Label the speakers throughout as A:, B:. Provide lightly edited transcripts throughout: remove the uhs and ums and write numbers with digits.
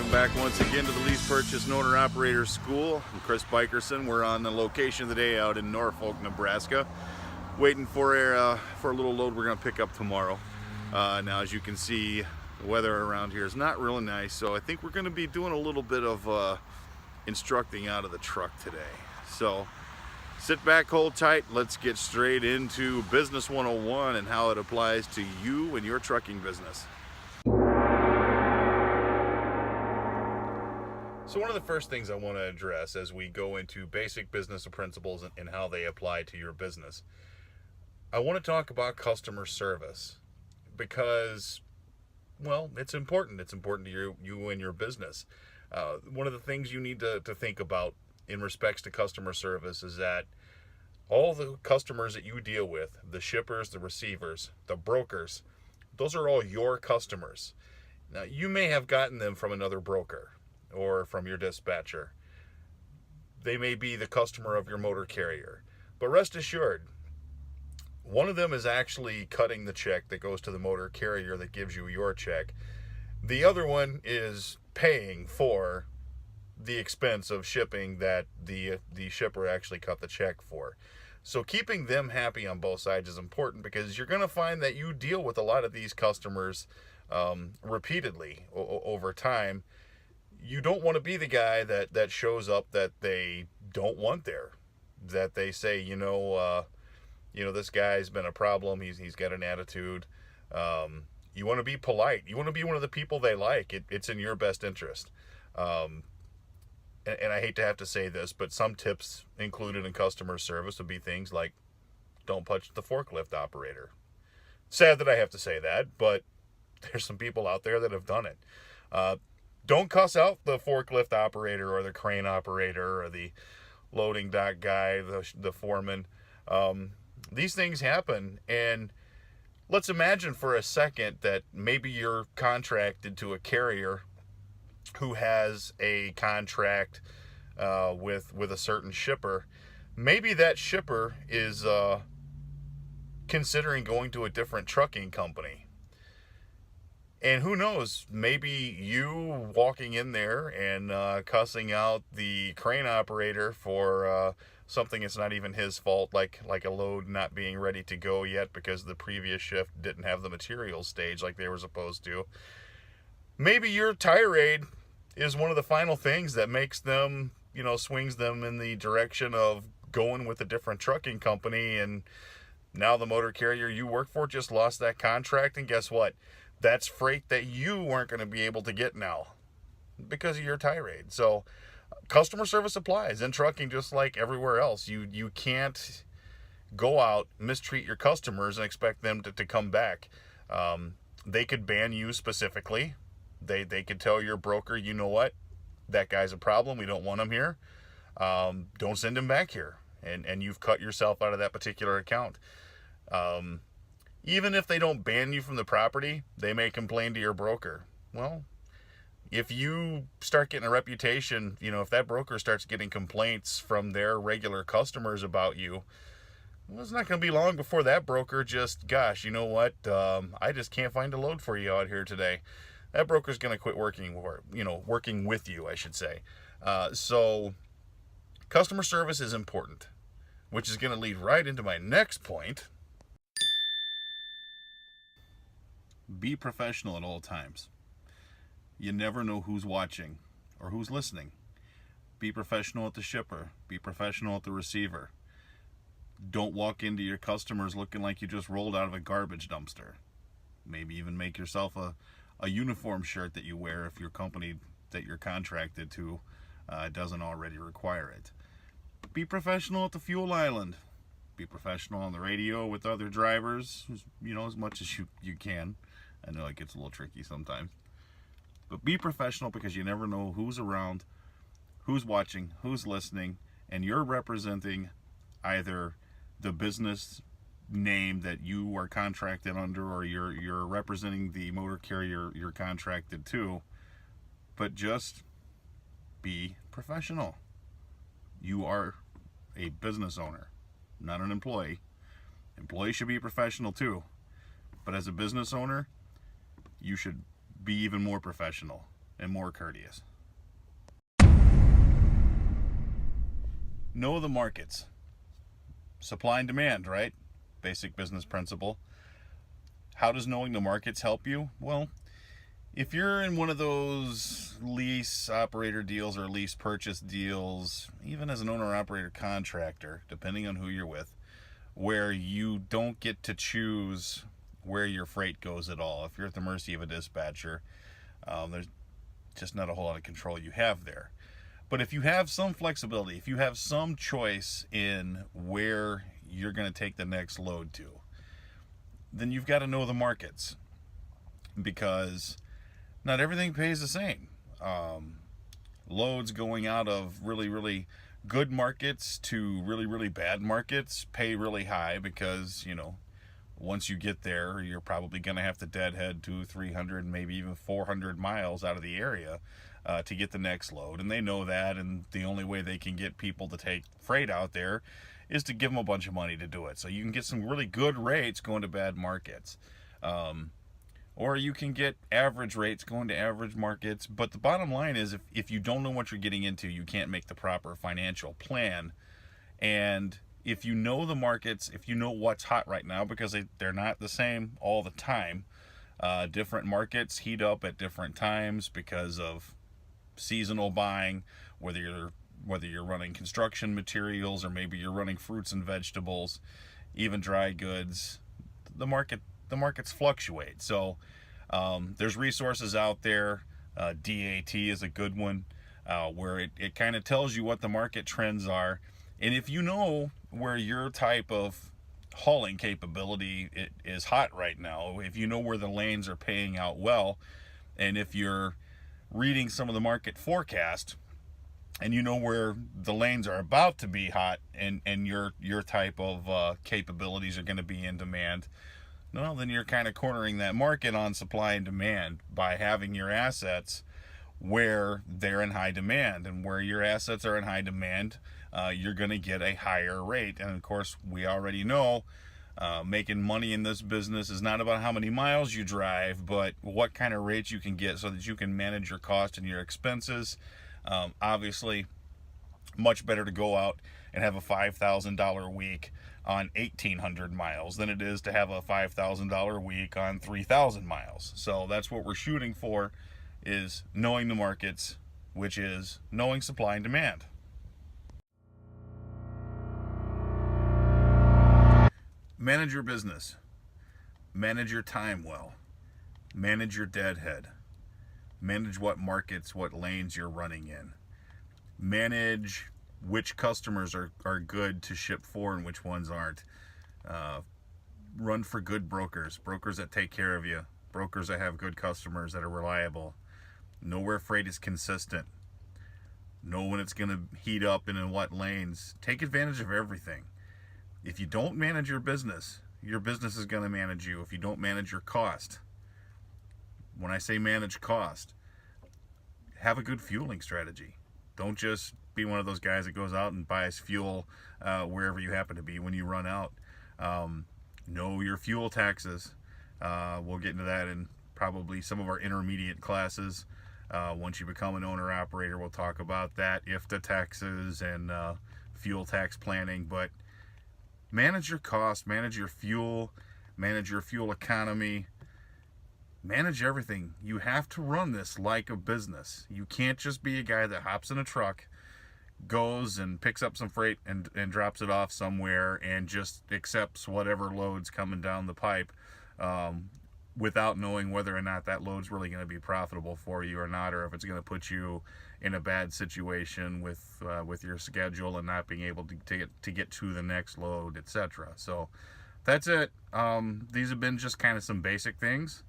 A: Welcome back once again to the Lease Purchase and Owner Operator School. I'm Chris Bikerson. We're on the location of the day out in Norfolk, Nebraska, waiting for a little load we're going to pick up tomorrow. Now, as you can see, the weather around here is not really nice, so I think we're going to be doing a little bit of instructing out of the truck today. So sit back, hold tight. Let's get straight into Business 101 and how it applies to you and your trucking business. So one of the first things I want to address as we go into basic business principles and how they apply to your business, I want to talk about customer service because, well, it's important. It's important to you and your business. One of the things you need to think about in respects to customer service is that all the customers that you deal with, the shippers, the receivers, the brokers, those are all your customers. Now, you may have gotten them from another broker or from your dispatcher. They may be the customer of your motor carrier. But rest assured, one of them is actually cutting the check that goes to the motor carrier that gives you your check. The other one is paying for the expense of shipping that the shipper actually cut the check for. So keeping them happy on both sides is important, because you're going to find that you deal with a lot of these customers repeatedly over time. You don't want to be the guy that shows up that they don't want there, that they say, this guy's been a problem. He's got an attitude. You want to be polite. You want to be one of the people they like. It's in your best interest. And I hate to have to say this, but some tips included in customer service would be things like, don't punch the forklift operator. Sad that I have to say that, but there's some people out there that have done it. Don't cuss out the forklift operator or the crane operator or the loading dock guy, the foreman. These things happen, and let's imagine for a second that maybe you're contracted to a carrier who has a contract with a certain shipper. Maybe that shipper is considering going to a different trucking company. And who knows, maybe you walking in there and cussing out the crane operator for something that's not even his fault, like a load not being ready to go yet because the previous shift didn't have the materials staged like they were supposed to. Maybe your tirade is one of the final things that makes them, swings them in the direction of going with a different trucking company, and now the motor carrier you work for just lost that contract, and guess what? That's freight that you weren't going to be able to get now because of your tirade. So customer service applies in trucking just like everywhere else. You can't go out, mistreat your customers, and expect them to come back. They could ban you specifically. They could tell your broker, you know what, that guy's a problem. We don't want him here. Don't send him back here. And you've cut yourself out of that particular account. Even if they don't ban you from the property, they may complain to your broker. Well, if you start getting a reputation, if that broker starts getting complaints from their regular customers about you, well, it's not going to be long before that broker just, gosh, you know what? I just can't find a load for you out here today. That broker's going to quit working with you, I should say. So customer service is important, which is going to lead right into my next point. Be professional at all times. You never know who's watching or who's listening. Be professional at the shipper. Be professional at the receiver. Don't walk into your customers looking like you just rolled out of a garbage dumpster. Maybe even make yourself a uniform shirt that you wear if your company that you're contracted to doesn't already require it. Be professional at the fuel island. Be professional on the radio with other drivers, as much as you can. I know it gets a little tricky sometimes. But be professional, because you never know who's around, who's watching, who's listening, and you're representing either the business name that you are contracted under, or you're representing the motor carrier you're contracted to. But just be professional. You are a business owner, not an employee. Employees should be professional too. But as a business owner, you should be even more professional. and more courteous. Know the markets. Supply and demand, right? Basic business principle. How does knowing the markets help you? Well, if you're in one of those lease operator deals or lease purchase deals, even as an owner operator contractor, depending on who you're with, where you don't get to choose where your freight goes at all. If you're at the mercy of a dispatcher, there's just not a whole lot of control you have there. But if you have some flexibility, if you have some choice in where you're going to take the next load to, then you've got to know the markets, because not everything pays the same. Loads going out of really, really good markets to really, really bad markets pay really high, because, once you get there, you're probably going to have to deadhead 200, 300, maybe even 400 miles out of the area to get the next load. And they know that, and the only way they can get people to take freight out there is to give them a bunch of money to do it. So you can get some really good rates going to bad markets. Or you can get average rates going to average markets. But the bottom line is, if you don't know what you're getting into, you can't make the proper financial plan. And if you know the markets, if you know what's hot right now, because they're not the same all the time. Different markets heat up at different times because of seasonal buying, whether you're running construction materials, or maybe you're running fruits and vegetables, even dry goods. The markets fluctuate. So there's resources out there. DAT is a good one, where it kind of tells you what the market trends are. And if you know where your type of hauling capability is hot right now, if you know where the lanes are paying out well, and if you're reading some of the market forecast, and you know where the lanes are about to be hot, and your type of capabilities are going to be in demand, well, then you're kind of cornering that market on supply and demand by having your assets where they're in high demand. And where your assets are in high demand, you're going to get a higher rate. And of course, we already know making money in this business is not about how many miles you drive, but what kind of rates you can get so that you can manage your cost and your expenses. Obviously, much better to go out and have a $5,000 week on 1,800 miles than it is to have a $5,000 week on 3,000 miles. So that's what we're shooting for, is knowing the markets, which is knowing supply and demand. Manage your business. Manage your time well. Manage your deadhead. Manage what markets, what lanes you're running in. Manage which customers are good to ship for and which ones aren't. Run for good brokers that take care of you, brokers that have good customers that are reliable. Know where freight is consistent. Know when it's going to heat up and in what lanes. Take advantage of everything. If you don't manage your business is going to manage you. If you don't manage your cost, when I say manage cost, have a good fueling strategy. Don't just be one of those guys that goes out and buys fuel wherever you happen to be when you run out. Know your fuel taxes. We'll get into that in probably some of our intermediate classes. Once you become an owner-operator, we'll talk about that, IFTA taxes and fuel tax planning. But manage your cost, manage your fuel economy, manage everything. You have to run this like a business. You can't just be a guy that hops in a truck, goes and picks up some freight and drops it off somewhere and just accepts whatever load's coming down the pipe without knowing whether or not that load's really going to be profitable for you or not, or if it's going to put you in a bad situation with your schedule and not being able to get to the next load, etc. So that's it. These have been just kind of some basic things.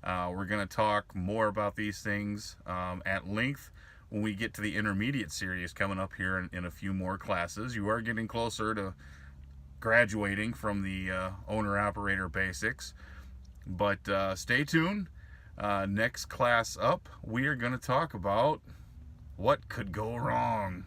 A: We're going to talk more about these things at length when we get to the intermediate series coming up here in a few more classes. You are getting closer to graduating from the owner-operator basics, but stay tuned. Next class up, we are going to talk about what could go wrong.